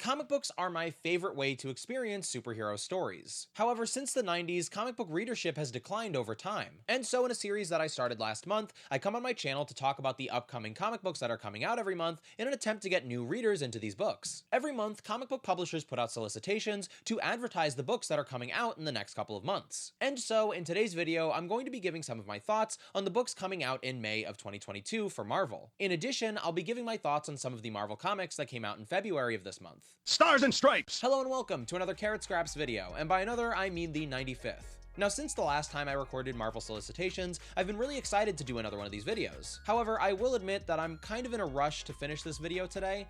Comic books are my favorite way to experience superhero stories. However, since the 90s, comic book readership has declined over time. And so in a series that I started last month, I come on my channel to talk about the upcoming comic books that are coming out every month in an attempt to get new readers into these books. Every month, comic book publishers put out solicitations to advertise the books that are coming out in the next couple of months. And so in today's video, I'm going to be giving some of my thoughts on the books coming out in May of 2022 for Marvel. In addition, I'll be giving my thoughts on some of the Marvel comics that came out in February of this month. Stars and Stripes! Hello and welcome to another Carrot Scraps video, and by another I mean the 95th. Now, since the last time I recorded Marvel Solicitations, I've been really excited to do another one of these videos. However, I will admit that I'm kind of in a rush to finish this video today,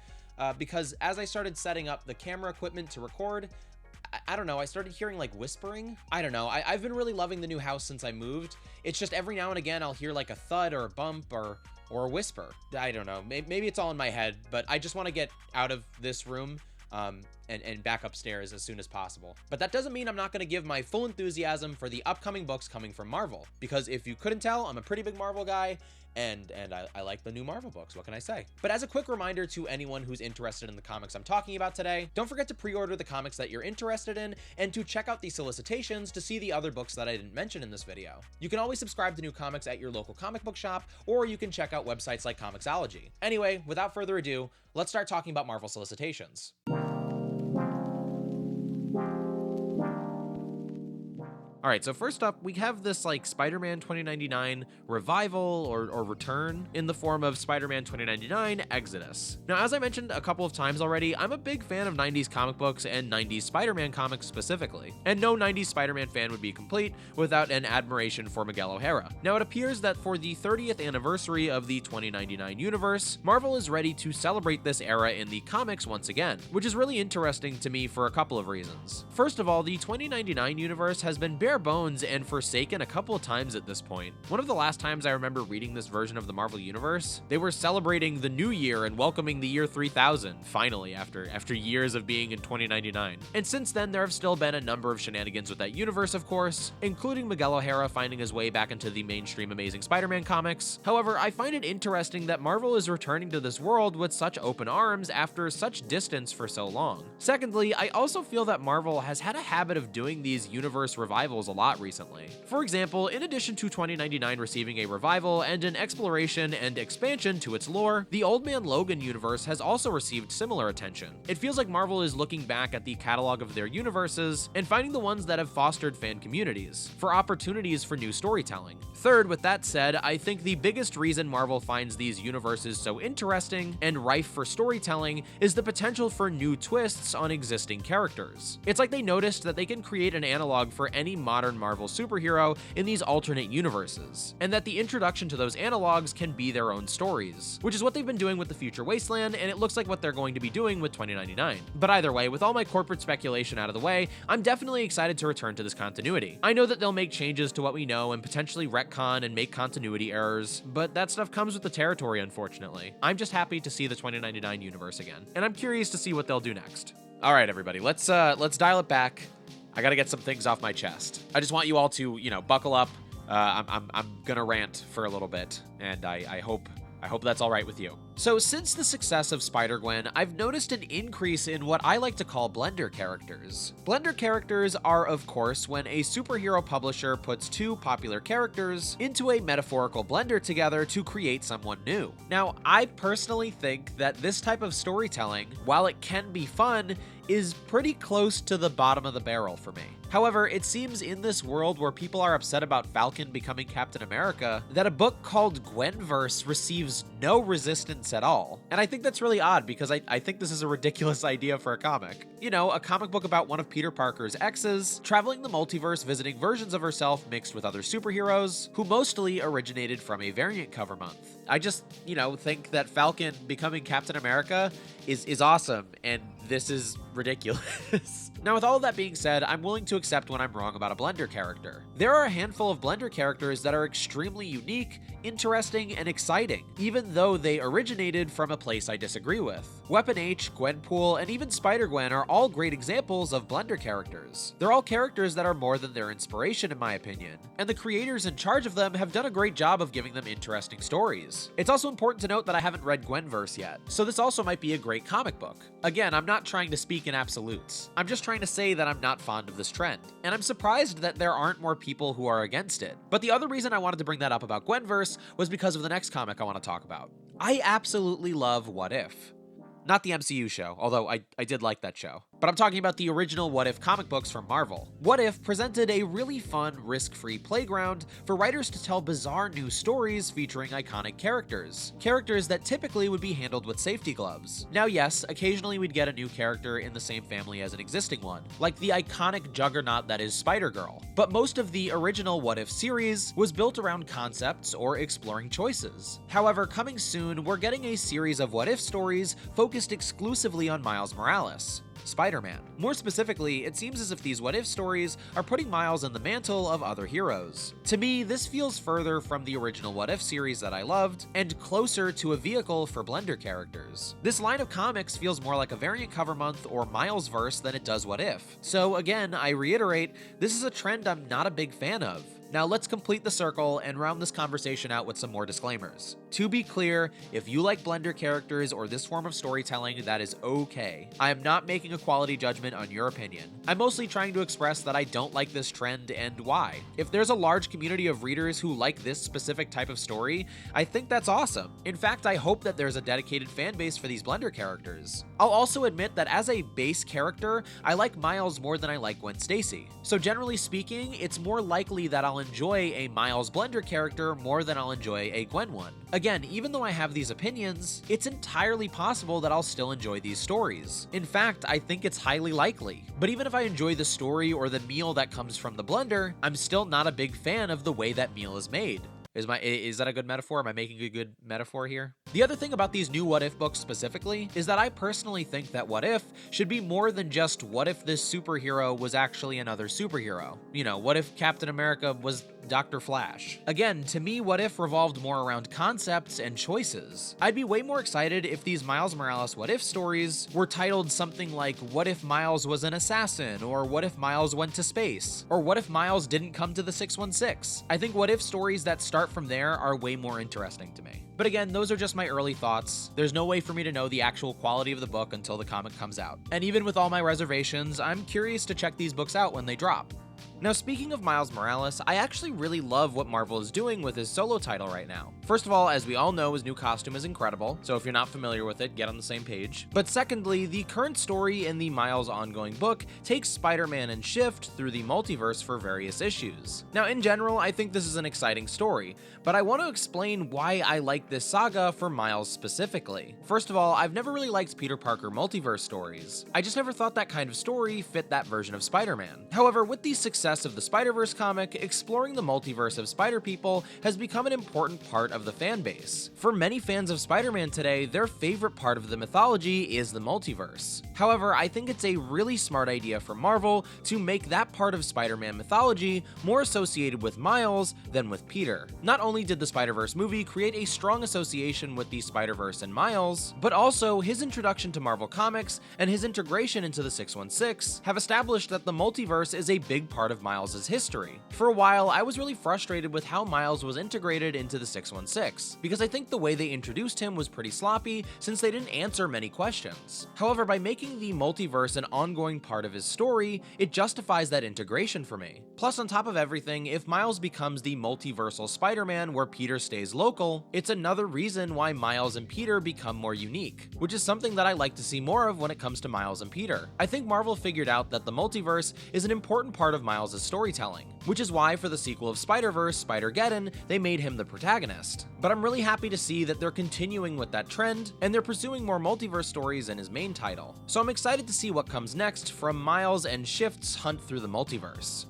because as I started setting up the camera equipment to record, I don't know, I started hearing like whispering. I don't know, I've been really loving the new house since I moved. It's just every now and again I'll hear like a thud or a bump or a whisper. I don't know, maybe it's all in my head, but I just want to get out of this room and back upstairs as soon as possible. But that doesn't mean I'm not going to give my full enthusiasm for the upcoming books coming from Marvel, because if you couldn't tell, I'm a pretty big Marvel guy, and I like the new Marvel books, what can I say? But as a quick reminder to anyone who's interested in the comics I'm talking about today, don't forget to pre-order the comics that you're interested in, and to check out the solicitations to see the other books that I didn't mention in this video. You can always subscribe to new comics at your local comic book shop, or you can check out websites like Comixology. Anyway, without further ado, let's start talking about Marvel Solicitations. All right, so first up, we have this like Spider-Man 2099 revival or return in the form of Spider-Man 2099 Exodus. Now, as I mentioned a couple of times already, I'm a big fan of 90s comic books and 90s Spider-Man comics specifically. And no 90s Spider-Man fan would be complete without an admiration for Miguel O'Hara. Now, it appears that for the 30th anniversary of the 2099 universe, Marvel is ready to celebrate this era in the comics once again, which is really interesting to me for a couple of reasons. First of all, the 2099 universe has been bare bones and forsaken a couple of times at this point. One of the last times I remember reading this version of the Marvel Universe, they were celebrating the new year and welcoming the year 3000, finally, after years of being in 2099. And since then, there have still been a number of shenanigans with that universe, of course, including Miguel O'Hara finding his way back into the mainstream Amazing Spider-Man comics. However, I find it interesting that Marvel is returning to this world with such open arms after such distance for so long. Secondly, I also feel that Marvel has had a habit of doing these universe revivals a lot recently. For example, in addition to 2099 receiving a revival and an exploration and expansion to its lore, the Old Man Logan universe has also received similar attention. It feels like Marvel is looking back at the catalog of their universes and finding the ones that have fostered fan communities for opportunities for new storytelling. Third, with that said, I think the biggest reason Marvel finds these universes so interesting and rife for storytelling is the potential for new twists on existing characters. It's like they noticed that they can create an analog for any modern Marvel superhero in these alternate universes, and that the introduction to those analogs can be their own stories, which is what they've been doing with the Future Wasteland, and it looks like what they're going to be doing with 2099. But either way, with all my corporate speculation out of the way, I'm definitely excited to return to this continuity. I know that they'll make changes to what we know and potentially retcon and make continuity errors, but that stuff comes with the territory, unfortunately. I'm just happy to see the 2099 universe again, and I'm curious to see what they'll do next. All right, everybody, let's dial it back. I gotta get some things off my chest. I just want you all to, buckle up. I'm gonna rant for a little bit, and I hope that's all right with you. So since the success of Spider-Gwen, I've noticed an increase in what I like to call blender characters. Blender characters are, of course, when a superhero publisher puts two popular characters into a metaphorical blender together to create someone new. Now, I personally think that this type of storytelling, while it can be fun, is pretty close to the bottom of the barrel for me. However, it seems in this world where people are upset about Falcon becoming Captain America, that a book called Gwenverse receives no resistance at all. And I think that's really odd, because I think this is a ridiculous idea for a comic. A comic book about one of Peter Parker's exes, traveling the multiverse visiting versions of herself mixed with other superheroes, who mostly originated from a variant cover month. I just, think that Falcon becoming Captain America is awesome, and this is ridiculous. Now, with all of that being said, I'm willing to accept when I'm wrong about a Blender character. There are a handful of Blender characters that are extremely unique, interesting, and exciting, even though they originated from a place I disagree with. Weapon H, Gwenpool, and even Spider-Gwen are all great examples of Blender characters. They're all characters that are more than their inspiration, in my opinion, and the creators in charge of them have done a great job of giving them interesting stories. It's also important to note that I haven't read Gwenverse yet, so this also might be a great comic book. Again, I'm not not trying to speak in absolutes. I'm just trying to say that I'm not fond of this trend, and I'm surprised that there aren't more people who are against it. But the other reason I wanted to bring that up about Gwenverse was because of the next comic I want to talk about. I absolutely love What If. Not the MCU show, although I did like that show. But I'm talking about the original What If comic books from Marvel. What If presented a really fun, risk-free playground for writers to tell bizarre new stories featuring iconic characters. Characters that typically would be handled with safety gloves. Now yes, occasionally we'd get a new character in the same family as an existing one, like the iconic juggernaut that is Spider-Girl. But most of the original What If series was built around concepts or exploring choices. However, coming soon, we're getting a series of What If stories focused exclusively on Miles Morales, Spider-Man. More specifically, it seems as if these what-if stories are putting Miles in the mantle of other heroes. To me, this feels further from the original What If series that I loved, and closer to a vehicle for Blender characters. This line of comics feels more like a variant cover month or Miles-verse than it does What If. So again, I reiterate, this is a trend I'm not a big fan of. Now let's complete the circle and round this conversation out with some more disclaimers. To be clear, if you like Blender characters or this form of storytelling, that is okay. I am not making a quality judgment on your opinion. I'm mostly trying to express that I don't like this trend and why. If there's a large community of readers who like this specific type of story, I think that's awesome. In fact, I hope that there's a dedicated fan base for these Blender characters. I'll also admit that as a base character, I like Miles more than I like Gwen Stacy. So generally speaking, it's more likely that I'll enjoy a Miles Blender character more than I'll enjoy a Gwen one. Again, even though I have these opinions, it's entirely possible that I'll still enjoy these stories. In fact, I think it's highly likely. But even if I enjoy the story or the meal that comes from the blender, I'm still not a big fan of the way that meal is made. Is that a good metaphor? Am I making a good metaphor here? The other thing about these new What If books specifically is that I personally think that What If should be more than just what if this superhero was actually another superhero? You know, what if Captain America was Dr. Flash? Again, to me, What If revolved more around concepts and choices. I'd be way more excited if these Miles Morales What If stories were titled something like What If Miles was an assassin, or What If Miles went to space, or What If Miles didn't come to the 616? I think What If stories that start from there are way more interesting to me. But again, those are just my early thoughts. There's no way for me to know the actual quality of the book until the comic comes out. And even with all my reservations, I'm curious to check these books out when they drop. Now, speaking of Miles Morales, I actually really love what Marvel is doing with his solo title right now. First of all, as we all know, his new costume is incredible, so if you're not familiar with it, get on the same page. But secondly, the current story in the Miles ongoing book takes Spider-Man and Shift through the multiverse for various issues. Now, in general, I think this is an exciting story, but I want to explain why I like this saga for Miles specifically. First of all, I've never really liked Peter Parker multiverse stories. I just never thought that kind of story fit that version of Spider-Man. However, with the success of the Spider-Verse comic, exploring the multiverse of Spider-People has become an important part of the fan base. For many fans of Spider-Man today, their favorite part of the mythology is the multiverse. However, I think it's a really smart idea for Marvel to make that part of Spider-Man mythology more associated with Miles than with Peter. Not only did the Spider-Verse movie create a strong association with the Spider-Verse and Miles, but also his introduction to Marvel Comics and his integration into the 616 have established that the multiverse is a big part of Miles' history. For a while, I was really frustrated with how Miles was integrated into the 616, because I think the way they introduced him was pretty sloppy since they didn't answer many questions. However, by making the multiverse an ongoing part of his story, it justifies that integration for me. Plus, on top of everything, if Miles becomes the multiversal Spider-Man where Peter stays local, it's another reason why Miles and Peter become more unique, which is something that I like to see more of when it comes to Miles and Peter. I think Marvel figured out that the multiverse is an important part of Miles' storytelling, which is why for the sequel of Spider-Verse, Spider-Geddon, they made him the protagonist. But I'm really happy to see that they're continuing with that trend, and they're pursuing more multiverse stories in his main title. So I'm excited to see what comes next from Miles and Shift's hunt through the multiverse.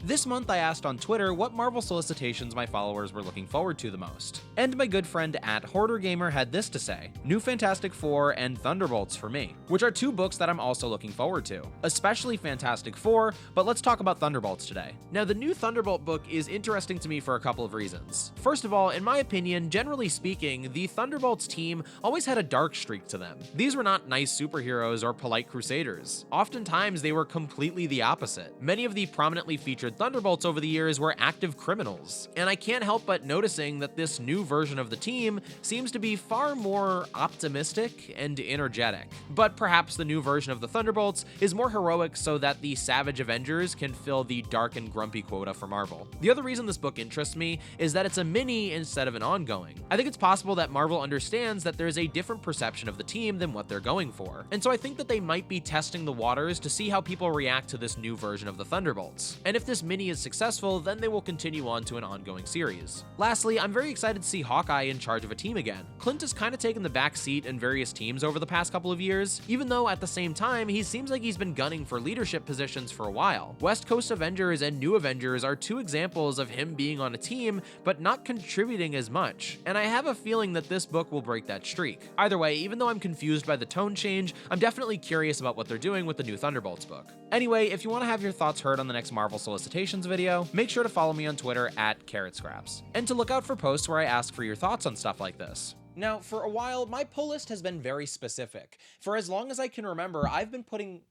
This month I asked on Twitter what Marvel Solicitations my followers were looking forward to the most. And my good friend @HoarderGamer had this to say: New Fantastic Four and Thunderbolts for me, which are two books that I'm also looking forward to. Especially Fantastic Four, but let's talk about Thunderbolts today. Now, the new Thunderbolt book is interesting to me for a couple of reasons. First of all, in my opinion, generally speaking, the Thunderbolts team always had a dark streak to them. These were not nice superheroes or polite crusaders. Oftentimes, they were completely the opposite. Many of the prominently featured different Thunderbolts over the years were active criminals. And I can't help but noticing that this new version of the team seems to be far more optimistic and energetic. But perhaps the new version of the Thunderbolts is more heroic so that the Savage Avengers can fill the dark and grumpy quota for Marvel. The other reason this book interests me is that it's a mini instead of an ongoing. I think it's possible that Marvel understands that there's a different perception of the team than what they're going for. And so I think that they might be testing the waters to see how people react to this new version of the Thunderbolts. And if this mini is successful, then they will continue on to an ongoing series. Lastly, I'm very excited to see Hawkeye in charge of a team again. Clint has kind of taken the back seat in various teams over the past couple of years, even though at the same time, he seems like he's been gunning for leadership positions for a while. West Coast Avengers and New Avengers are two examples of him being on a team, but not contributing as much. And I have a feeling that this book will break that streak. Either way, even though I'm confused by the tone change, I'm definitely curious about what they're doing with the new Thunderbolts book. Anyway, if you want to have your thoughts heard on the next Marvel Solicitations video, make sure to follow me on Twitter at carrotscraps, and to look out for posts where I ask for your thoughts on stuff like this. Now, for a while, my pull list has been very specific. For as long as I can remember, I've been putting...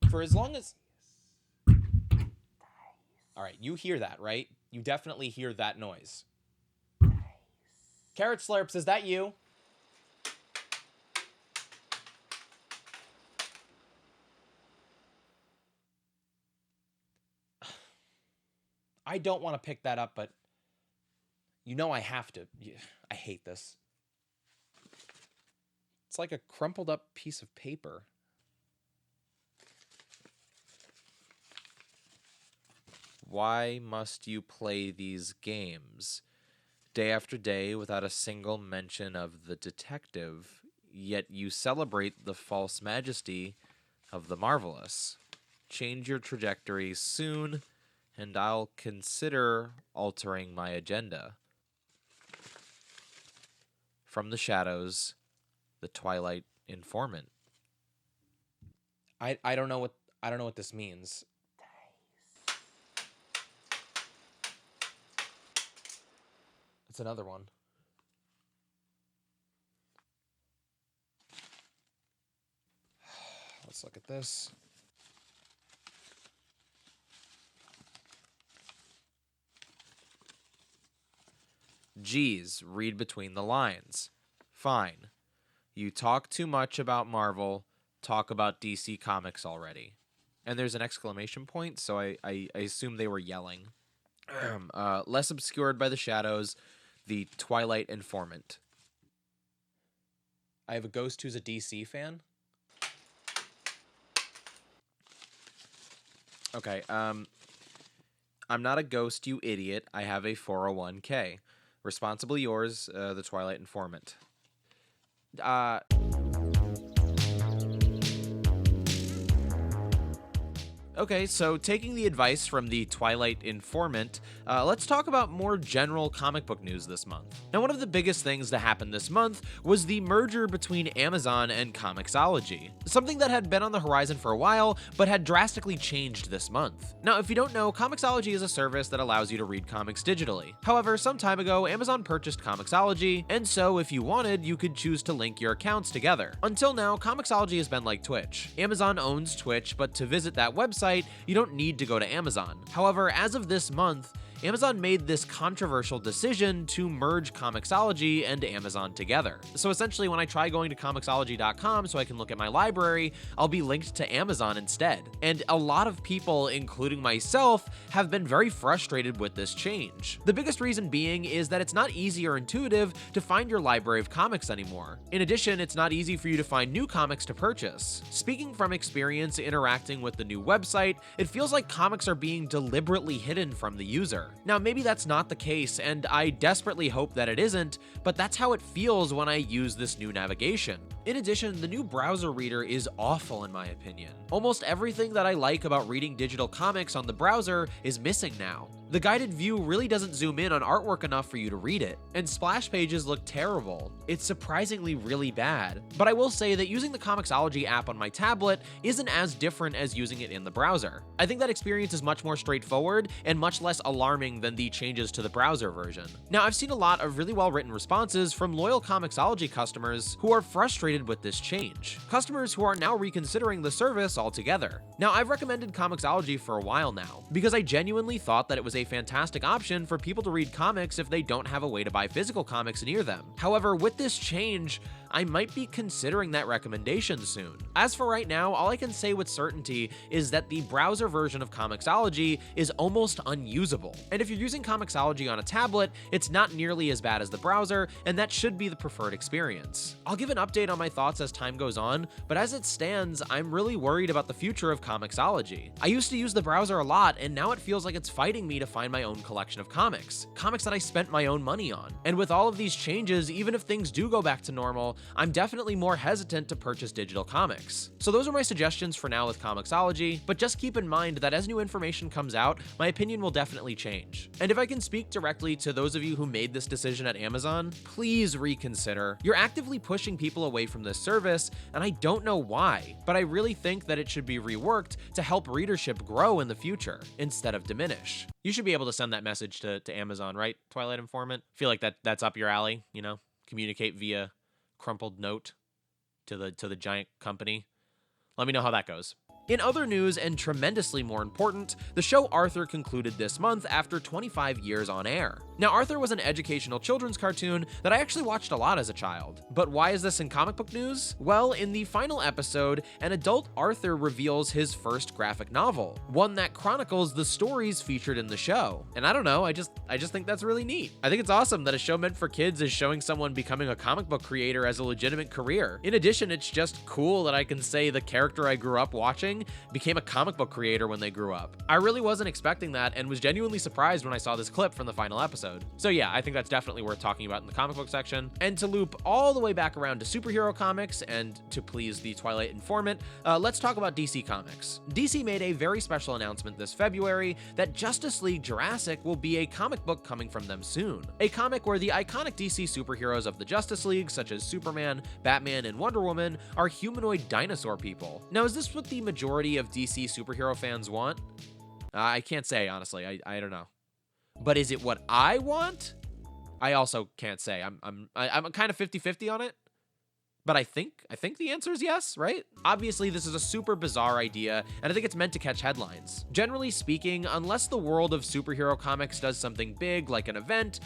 For as long as... Alright, you hear that, right? You definitely hear that noise. Carrot Slurps, is that you? I don't want to pick that up, but you know I have to. I hate this. It's like a crumpled up piece of paper. Why must you play these games? Day after day without a single mention of the detective, yet you celebrate the false majesty of the marvelous. Change your trajectory soon, and I'll consider altering my agenda. From the shadows, the Twilight Informant. I don't know what this means. It's another one. Let's look at this. Geez, read between the lines. Fine. You talk too much about Marvel, talk about DC Comics already. And there's an exclamation point, so I assume they were yelling. Less obscured by the shadows, the Twilight Informant. I have a ghost who's a DC fan. Okay, I'm not a ghost, you idiot. I have a 401k. Responsibly yours, the Twilight Informant. Okay, so taking the advice from the Twilight Informant, let's talk about more general comic book news this month. Now, one of the biggest things to happen this month was the merger between Amazon and Comixology, something that had been on the horizon for a while, but had drastically changed this month. Now, if you don't know, Comixology is a service that allows you to read comics digitally. However, some time ago, Amazon purchased Comixology, and so if you wanted, you could choose to link your accounts together. Until now, Comixology has been like Twitch. Amazon owns Twitch, but to visit that website, you don't need to go to Amazon. However, as of this month, Amazon made this controversial decision to merge Comixology and Amazon together. So essentially, when I try going to Comixology.com so I can look at my library, I'll be linked to Amazon instead. And a lot of people, including myself, have been very frustrated with this change. The biggest reason being is that it's not easy or intuitive to find your library of comics anymore. In addition, it's not easy for you to find new comics to purchase. Speaking from experience interacting with the new website, it feels like comics are being deliberately hidden from the user. Now, maybe that's not the case, and I desperately hope that it isn't, but that's how it feels when I use this new navigation. In addition, the new browser reader is awful in my opinion. Almost everything that I like about reading digital comics on the browser is missing now. The guided view really doesn't zoom in on artwork enough for you to read it, and splash pages look terrible. It's surprisingly really bad. But I will say that using the Comixology app on my tablet isn't as different as using it in the browser. I think that experience is much more straightforward and much less alarming than the changes to the browser version. Now, I've seen a lot of really well-written responses from loyal Comixology customers who are frustrated with this change. Customers who are now reconsidering the service altogether. Now, I've recommended Comixology for a while now, because I genuinely thought that it was a fantastic option for people to read comics if they don't have a way to buy physical comics near them. However, with this change, I might be considering that recommendation soon. As for right now, all I can say with certainty is that the browser version of Comixology is almost unusable. And if you're using Comixology on a tablet, it's not nearly as bad as the browser, and that should be the preferred experience. I'll give an update on my thoughts as time goes on, but as it stands, I'm really worried about the future of Comixology. I used to use the browser a lot, and now it feels like it's fighting me to find my own collection of comics that I spent my own money on. And with all of these changes, even if things do go back to normal, I'm definitely more hesitant to purchase digital comics. So those are my suggestions for now with Comixology, but just keep in mind that as new information comes out, my opinion will definitely change. And if I can speak directly to those of you who made this decision at Amazon, please reconsider. You're actively pushing people away from this service, and I don't know why, but I really think that it should be reworked to help readership grow in the future instead of diminish. You should be able to send that message to Amazon, right, Twilight Informant? Feel like that's up your alley, you know? Communicate via crumpled note to the giant company. Let me know how that goes. In other news, and tremendously more important, the show Arthur concluded this month after 25 years on air. Now, Arthur was an educational children's cartoon that I actually watched a lot as a child. But why is this in comic book news? Well, in the final episode, an adult Arthur reveals his first graphic novel, one that chronicles the stories featured in the show. And I don't know, I just think that's really neat. I think it's awesome that a show meant for kids is showing someone becoming a comic book creator as a legitimate career. In addition, it's just cool that I can say the character I grew up watching became a comic book creator when they grew up. I really wasn't expecting that and was genuinely surprised when I saw this clip from the final episode. So yeah, I think that's definitely worth talking about in the comic book section. And to loop all the way back around to superhero comics and to please the Twilight Informant, let's talk about DC Comics. DC made a very special announcement this February that Justice League Jurassic will be a comic book coming from them soon. A comic where the iconic DC superheroes of the Justice League, such as Superman, Batman, and Wonder Woman, are humanoid dinosaur people. Now, is this what the majority of DC superhero fans want? I can't say, honestly. I don't know. But is it what I want? I also can't say. I'm kind of 50-50 on it. But I think the answer is yes, right? Obviously, this is a super bizarre idea, and I think it's meant to catch headlines. Generally speaking, unless the world of superhero comics does something big, like an event,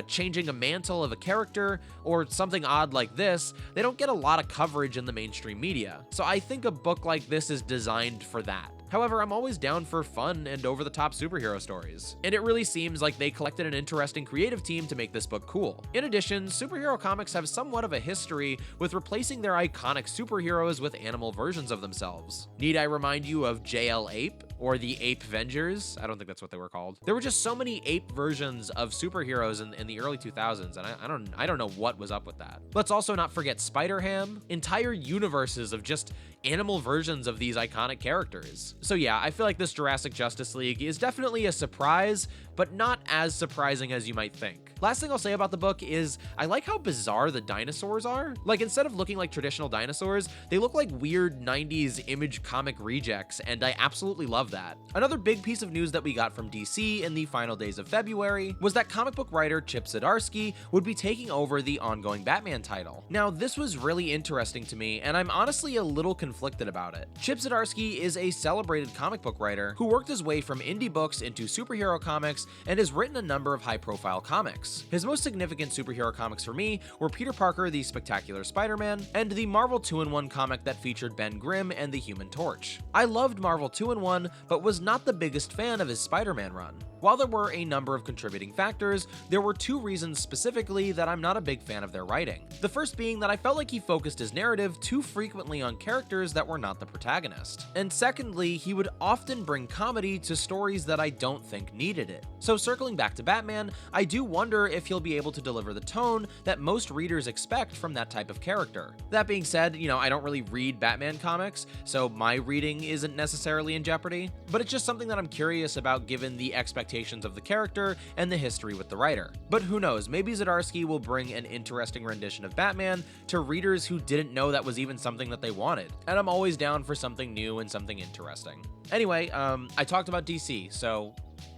changing a mantle of a character, or something odd like this, they don't get a lot of coverage in the mainstream media. So I think a book like this is designed for that. However, I'm always down for fun and over-the-top superhero stories, and it really seems like they collected an interesting creative team to make this book cool. In addition, superhero comics have somewhat of a history with replacing their iconic superheroes with animal versions of themselves. Need I remind you of JL Ape? Or the Ape Vengers? I don't think that's what they were called. There were just so many ape versions of superheroes in the early 2000s, and I don't know what was up with that. Let's also not forget Spider-Ham, entire universes of just animal versions of these iconic characters. So yeah, I feel like this Jurassic Justice League is definitely a surprise, but not as surprising as you might think. Last thing I'll say about the book is I like how bizarre the dinosaurs are. Like, instead of looking like traditional dinosaurs, they look like weird 90s Image comic rejects, and I absolutely love that. Another big piece of news that we got from DC in the final days of February was that comic book writer Chip Zdarsky would be taking over the ongoing Batman title. Now, this was really interesting to me, and I'm honestly a little conflicted about it. Chip Zdarsky is a celebrated comic book writer who worked his way from indie books into superhero comics and has written a number of high-profile comics. His most significant superhero comics for me were Peter Parker, the Spectacular Spider-Man, and the Marvel 2-in-1 comic that featured Ben Grimm and the Human Torch. I loved Marvel 2-in-1, but was not the biggest fan of his Spider-Man run. While there were a number of contributing factors, there were two reasons specifically that I'm not a big fan of their writing. The first being that I felt like he focused his narrative too frequently on characters that were not the protagonist. And secondly, he would often bring comedy to stories that I don't think needed it. So circling back to Batman, I do wonder unsure if he'll be able to deliver the tone that most readers expect from that type of character. That being said, I don't really read Batman comics, so my reading isn't necessarily in jeopardy, but it's just something that I'm curious about given the expectations of the character and the history with the writer. But who knows, maybe Zdarsky will bring an interesting rendition of Batman to readers who didn't know that was even something that they wanted, and I'm always down for something new and something interesting. Anyway, I talked about DC, so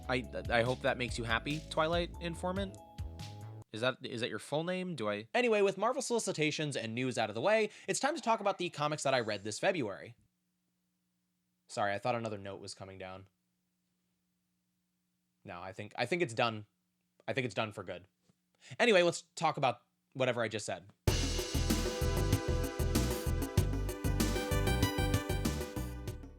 I hope that makes you happy, Twilight Informant. Is that your full name? Anyway, with Marvel Solicitations and news out of the way, it's time to talk about the comics that I read this February. Sorry, I thought another note was coming down. No, I think it's done. I think it's done for good. Anyway, let's talk about whatever I just said.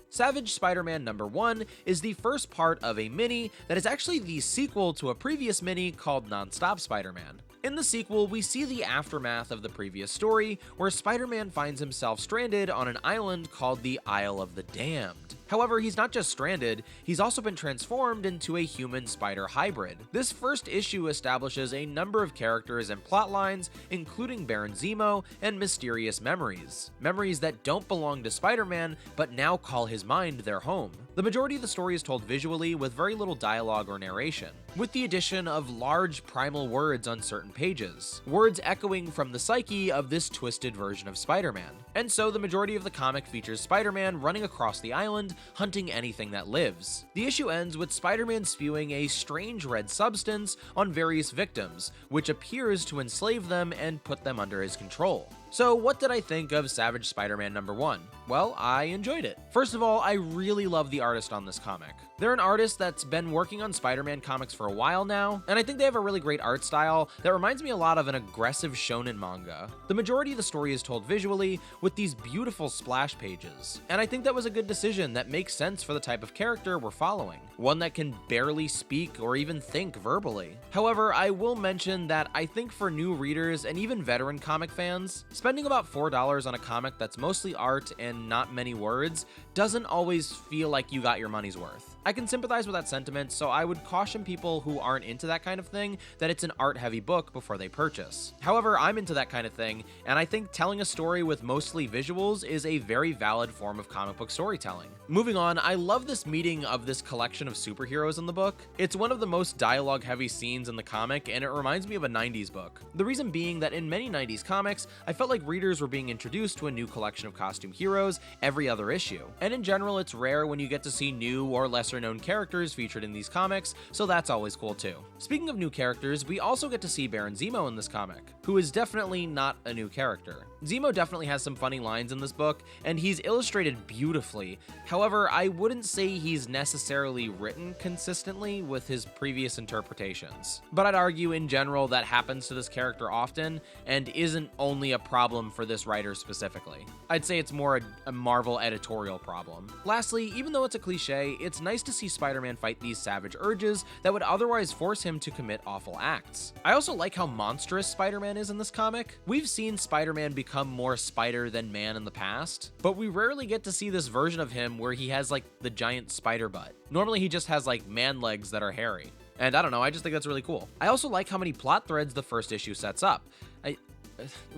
Savage Spider-Man #1 is the first part of a mini that is actually the sequel to a previous mini called Non-Stop Spider-Man. In the sequel, we see the aftermath of the previous story, where Spider-Man finds himself stranded on an island called the Isle of the Damned. However, he's not just stranded, he's also been transformed into a human-spider hybrid. This first issue establishes a number of characters and plot lines, including Baron Zemo and mysterious memories. Memories that don't belong to Spider-Man, but now call his mind their home. The majority of the story is told visually with very little dialogue or narration, with the addition of large primal words on certain pages, words echoing from the psyche of this twisted version of Spider-Man. And so the majority of the comic features Spider-Man running across the island, hunting anything that lives. The issue ends with Spider-Man spewing a strange red substance on various victims, which appears to enslave them and put them under his control. So what did I think of Savage Spider-Man #1? Well, I enjoyed it. First of all, I really love the artist on this comic. They're an artist that's been working on Spider-Man comics for a while now, and I think they have a really great art style that reminds me a lot of an aggressive shonen manga. The majority of the story is told visually with these beautiful splash pages, and I think that was a good decision that makes sense for the type of character we're following, one that can barely speak or even think verbally. However, I will mention that I think for new readers and even veteran comic fans, spending about $4 on a comic that's mostly art and not many words doesn't always feel like you got your money's worth. I can sympathize with that sentiment, so I would caution people who aren't into that kind of thing that it's an art-heavy book before they purchase. However, I'm into that kind of thing, and I think telling a story with mostly visuals is a very valid form of comic book storytelling. Moving on, I love this meeting of this collection of superheroes in the book. It's one of the most dialogue-heavy scenes in the comic, and it reminds me of a 90s book. The reason being that in many 90s comics, I felt like readers were being introduced to a new collection of costume heroes every other issue. And in general, it's rare when you get to see new or lesser-known characters featured in these comics, so that's always cool too. Speaking of new characters, we also get to see Baron Zemo in this comic, who is definitely not a new character. Zemo definitely has some funny lines in this book, and he's illustrated beautifully. However, I wouldn't say he's necessarily written consistently with his previous interpretations. But I'd argue in general that happens to this character often, and isn't only a problem for this writer specifically. I'd say it's more a Marvel editorial problem. Lastly, even though it's a cliche, it's nice to see Spider-Man fight these savage urges that would otherwise force him to commit awful acts. I also like how monstrous Spider-Man is in this comic. We've seen Spider-Man become more spider than man in the past, but we rarely get to see this version of him where he has like the giant spider butt. Normally he just has like man legs that are hairy. And I don't know, I just think that's really cool. I also like how many plot threads the first issue sets up.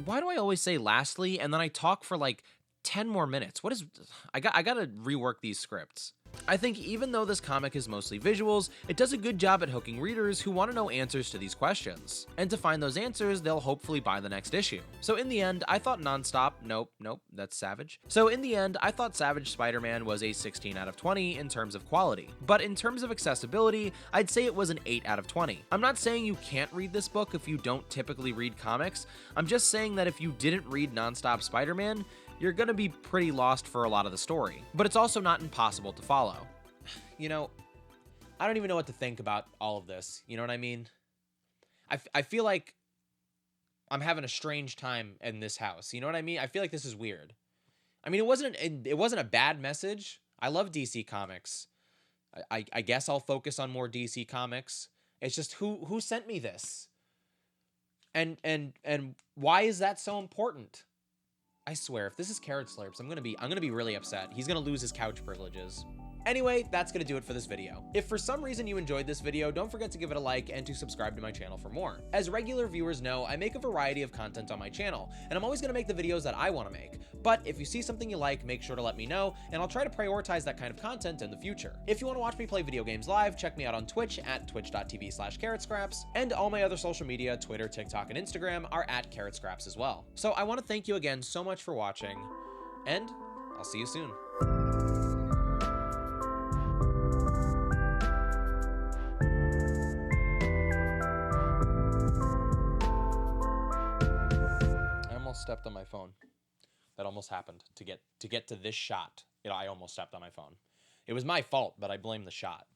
Why do I always say lastly and then I talk for like 10 more minutes? I gotta rework these scripts. I think even though this comic is mostly visuals, it does a good job at hooking readers who want to know answers to these questions. And to find those answers, they'll hopefully buy the next issue. So in the end, I thought Nope, that's Savage. So in the end, I thought Savage Spider-Man was a 16 out of 20 in terms of quality. But in terms of accessibility, I'd say it was an 8 out of 20. I'm not saying you can't read this book if you don't typically read comics. I'm just saying that if you didn't read Non-Stop Spider-Man, you're gonna be pretty lost for a lot of the story. But it's also not impossible to follow. I don't even know what to think about all of this. You know what I mean? I feel like I'm having a strange time in this house. You know what I mean? I feel like this is weird. I mean, it wasn't a bad message. I love DC Comics. I guess I'll focus on more DC Comics. It's just who sent me this? And why is that so important? I swear, if this is Carrot Slurps, I'm gonna be really upset. He's gonna lose his couch privileges. Anyway, that's gonna do it for this video. If for some reason you enjoyed this video, don't forget to give it a like and to subscribe to my channel for more. As regular viewers know, I make a variety of content on my channel, and I'm always gonna make the videos that I wanna make. But if you see something you like, make sure to let me know, and I'll try to prioritize that kind of content in the future. If you wanna watch me play video games live, check me out on Twitch at twitch.tv/carrotscraps, and all my other social media, Twitter, TikTok, and Instagram are at carrotscraps as well. So I wanna thank you again so much for watching, and I'll see you soon. Stepped on my phone. That almost happened to get to this shot. I almost stepped on my phone. It was my fault, but I blame the shot.